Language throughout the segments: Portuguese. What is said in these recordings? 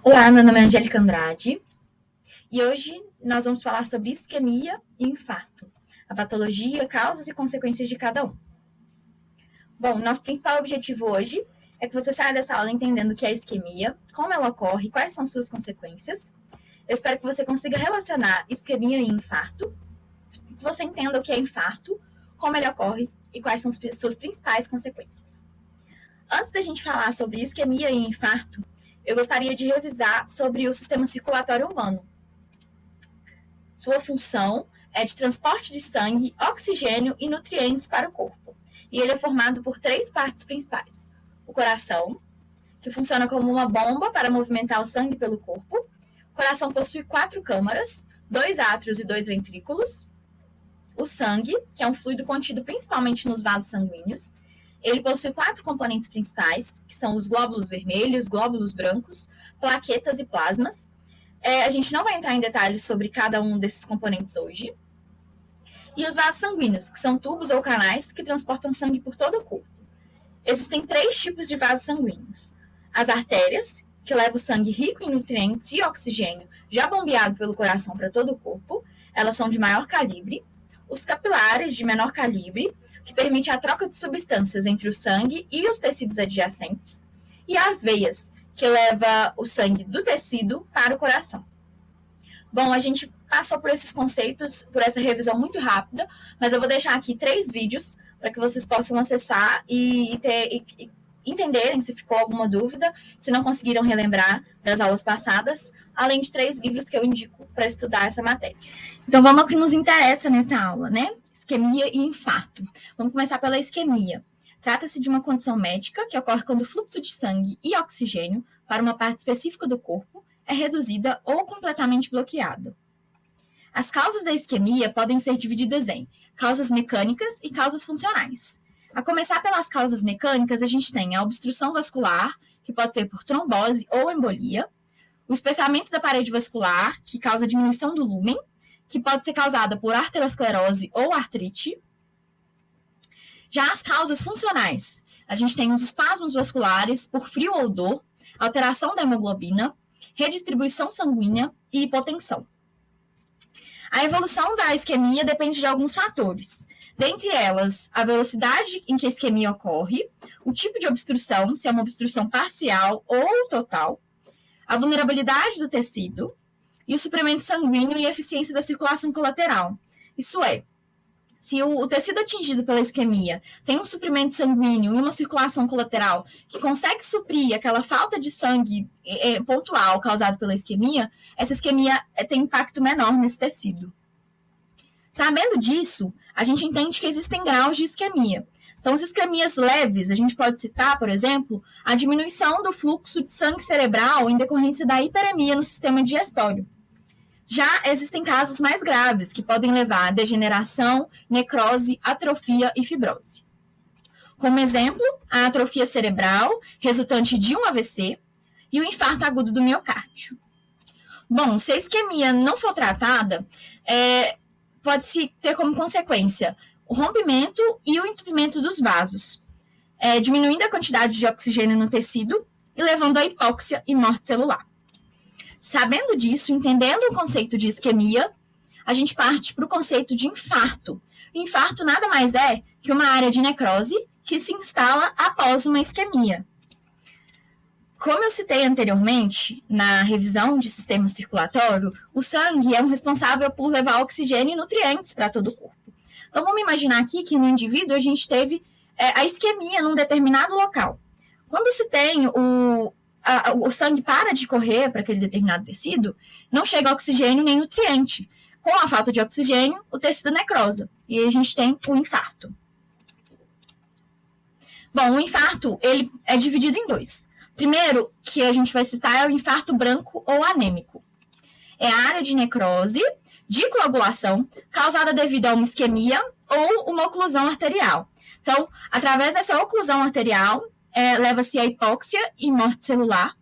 Olá, meu nome é Angélica Andrade e hoje nós vamos falar sobre isquemia e infarto, a patologia, causas e consequências de cada um. Bom, nosso principal objetivo hoje é que você saia dessa aula entendendo o que é isquemia, como ela ocorre, quais são suas consequências. Eu espero que você consiga relacionar isquemia e infarto, que você entenda o que é infarto, como ele ocorre e quais são suas principais consequências. Antes da gente falar sobre isquemia e infarto, eu gostaria de revisar sobre o sistema circulatório humano. Sua função é de transporte de sangue, oxigênio e nutrientes para o corpo. E ele é formado por três partes principais. O coração, que funciona como uma bomba para movimentar o sangue pelo corpo. O coração possui 4 câmaras, 2 átrios e 2 ventrículos. O sangue, que é um fluido contido principalmente nos vasos sanguíneos. Ele possui 4 componentes principais, que são os glóbulos vermelhos, glóbulos brancos, plaquetas e plasmas. A gente não vai entrar em detalhes sobre cada um desses componentes hoje. E os vasos sanguíneos, que são tubos ou canais que transportam sangue por todo o corpo. Existem 3 tipos de vasos sanguíneos. As artérias, que levam o sangue rico em nutrientes e oxigênio, já bombeado pelo coração para todo o corpo. Elas são de maior calibre. Os capilares, de menor calibre, que permite a troca de substâncias entre o sangue e os tecidos adjacentes. E as veias, que leva o sangue do tecido para o coração. Bom, a gente passou por esses conceitos, por essa revisão muito rápida, mas eu vou deixar aqui 3 vídeos para que vocês possam acessar e entenderem se ficou alguma dúvida, se não conseguiram relembrar das aulas passadas, além de 3 livros que eu indico para estudar essa matéria. Então, vamos ao que nos interessa nessa aula, né? Isquemia e infarto. Vamos começar pela isquemia. Trata-se de uma condição médica que ocorre quando o fluxo de sangue e oxigênio para uma parte específica do corpo é reduzida ou completamente bloqueada. As causas da isquemia podem ser divididas em causas mecânicas e causas funcionais. A começar pelas causas mecânicas, a gente tem a obstrução vascular, que pode ser por trombose ou embolia, o espessamento da parede vascular, que causa diminuição do lúmen, que pode ser causada por arteriosclerose ou artrite. Já as causas funcionais, a gente tem os espasmos vasculares por frio ou dor, alteração da hemoglobina, redistribuição sanguínea e hipotensão. A evolução da isquemia depende de alguns fatores. Dentre elas, a velocidade em que a isquemia ocorre, o tipo de obstrução, se é uma obstrução parcial ou total, a vulnerabilidade do tecido e o suprimento sanguíneo e a eficiência da circulação colateral. Isso é, se o tecido atingido pela isquemia tem um suprimento sanguíneo e uma circulação colateral que consegue suprir aquela falta de sangue pontual causada pela isquemia, essa isquemia tem impacto menor nesse tecido. Sabendo disso, a gente entende que existem graus de isquemia. Então, as isquemias leves, a gente pode citar, por exemplo, a diminuição do fluxo de sangue cerebral em decorrência da hiperemia no sistema digestório. Já existem casos mais graves, que podem levar a degeneração, necrose, atrofia e fibrose. Como exemplo, a atrofia cerebral, resultante de um AVC, e o infarto agudo do miocárdio. Bom, se a isquemia não for tratada, pode-se ter como consequência o rompimento e o entupimento dos vasos, diminuindo a quantidade de oxigênio no tecido e levando à hipóxia e morte celular. Sabendo disso, entendendo o conceito de isquemia, a gente parte para o conceito de infarto. O infarto nada mais é que uma área de necrose que se instala após uma isquemia. Como eu citei anteriormente, na revisão de sistema circulatório, o sangue é um responsável por levar oxigênio e nutrientes para todo o corpo. Então, vamos imaginar aqui que no indivíduo a gente teve a isquemia num determinado local. Quando se tem o sangue para de correr para aquele determinado tecido, não chega oxigênio nem nutriente. Com a falta de oxigênio, o tecido necrosa. E aí a gente tem o infarto. Bom, o infarto ele é dividido em 2. Primeiro, que a gente vai citar, é o infarto branco ou anêmico. É a área de necrose, de coagulação, causada devido a uma isquemia ou uma oclusão arterial. Então, através dessa oclusão arterial, leva-se a hipóxia e morte celular,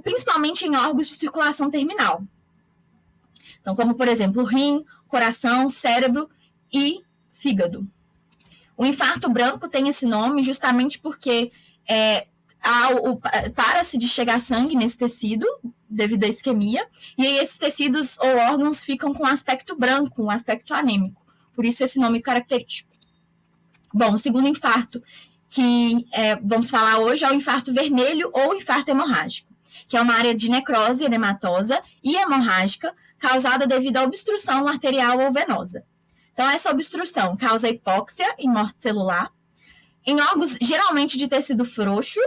principalmente em órgãos de circulação terminal. Então, como, por exemplo, rim, coração, cérebro e fígado. O infarto branco tem esse nome justamente porque para-se de chegar sangue nesse tecido, devido à isquemia, e aí esses tecidos ou órgãos ficam com aspecto branco, um aspecto anêmico. Por isso esse nome característico. Bom, o segundo infarto que vamos falar hoje é o infarto vermelho ou infarto hemorrágico, que é uma área de necrose edematosa e hemorrágica causada devido à obstrução arterial ou venosa. Então, essa obstrução causa hipóxia e morte celular em órgãos geralmente de tecido frouxo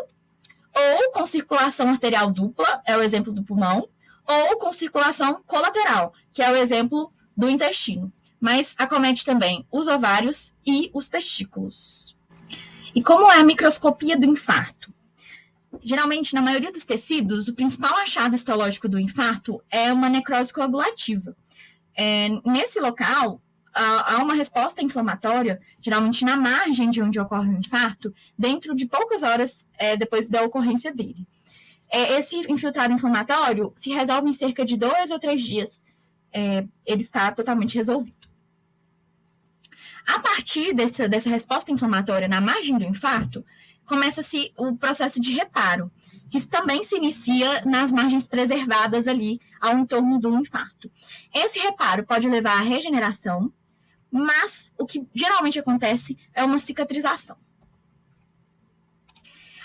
ou com circulação arterial dupla, é o exemplo do pulmão, ou com circulação colateral, que é o exemplo do intestino. Mas acomete também os ovários e os testículos. E como é a microscopia do infarto? Geralmente, na maioria dos tecidos, o principal achado histológico do infarto é uma necrose coagulativa. Nesse local, há uma resposta inflamatória, geralmente na margem de onde ocorre o infarto, dentro de poucas horas depois da ocorrência dele. Esse infiltrado inflamatório se resolve em cerca de 2 ou 3 dias. Ele está totalmente resolvido. A partir dessa resposta inflamatória na margem do infarto, começa-se o processo de reparo, que também se inicia nas margens preservadas ali ao entorno do infarto. Esse reparo pode levar à regeneração, mas o que geralmente acontece é uma cicatrização.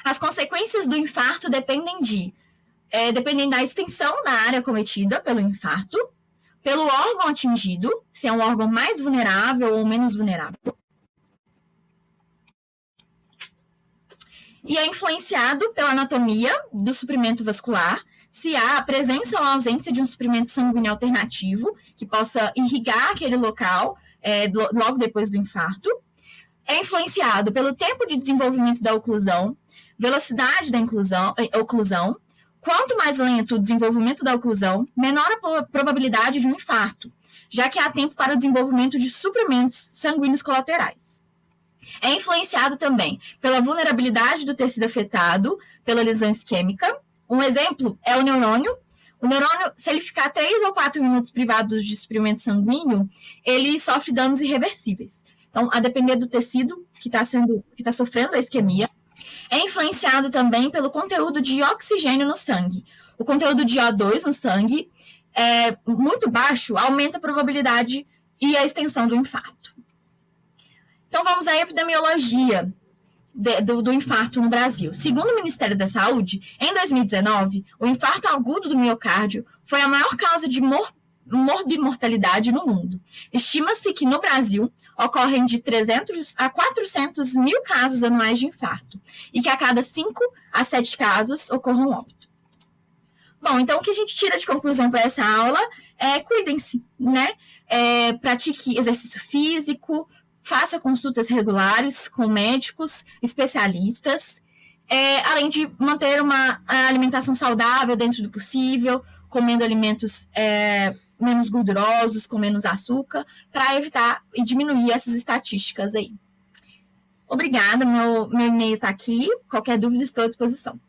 As consequências do infarto dependem da extensão da área cometida pelo infarto, pelo órgão atingido, se é um órgão mais vulnerável ou menos vulnerável, e é influenciado pela anatomia do suprimento vascular, se há a presença ou a ausência de um suprimento sanguíneo alternativo que possa irrigar aquele local logo depois do infarto. É influenciado pelo tempo de desenvolvimento da oclusão, velocidade da oclusão. Quanto mais lento o desenvolvimento da oclusão, menor a probabilidade de um infarto, já que há tempo para o desenvolvimento de suprimentos sanguíneos colaterais. É influenciado também pela vulnerabilidade do tecido afetado, pela lesão isquêmica. Um exemplo é o neurônio. O neurônio, se ele ficar 3 ou 4 minutos privados de suprimento sanguíneo, ele sofre danos irreversíveis. Então, a depender do tecido que está sofrendo a isquemia, é influenciado também pelo conteúdo de oxigênio no sangue. O conteúdo de O2 no sangue é muito baixo, aumenta a probabilidade e a extensão do infarto. Então, vamos à epidemiologia do infarto no Brasil. Segundo o Ministério da Saúde, em 2019, o infarto agudo do miocárdio foi a maior causa de morbimortalidade no mundo. Estima-se que no Brasil ocorrem de 300 a 400 mil casos anuais de infarto e que a cada 5 a 7 casos ocorram óbito. Bom, então o que a gente tira de conclusão para essa aula é cuidem-se, né? Pratique exercício físico, faça consultas regulares com médicos, especialistas, além de manter uma alimentação saudável dentro do possível, comendo alimentos menos gordurosos, com menos açúcar, para evitar e diminuir essas estatísticas aí. Obrigada, meu e-mail está aqui. Qualquer dúvida, estou à disposição.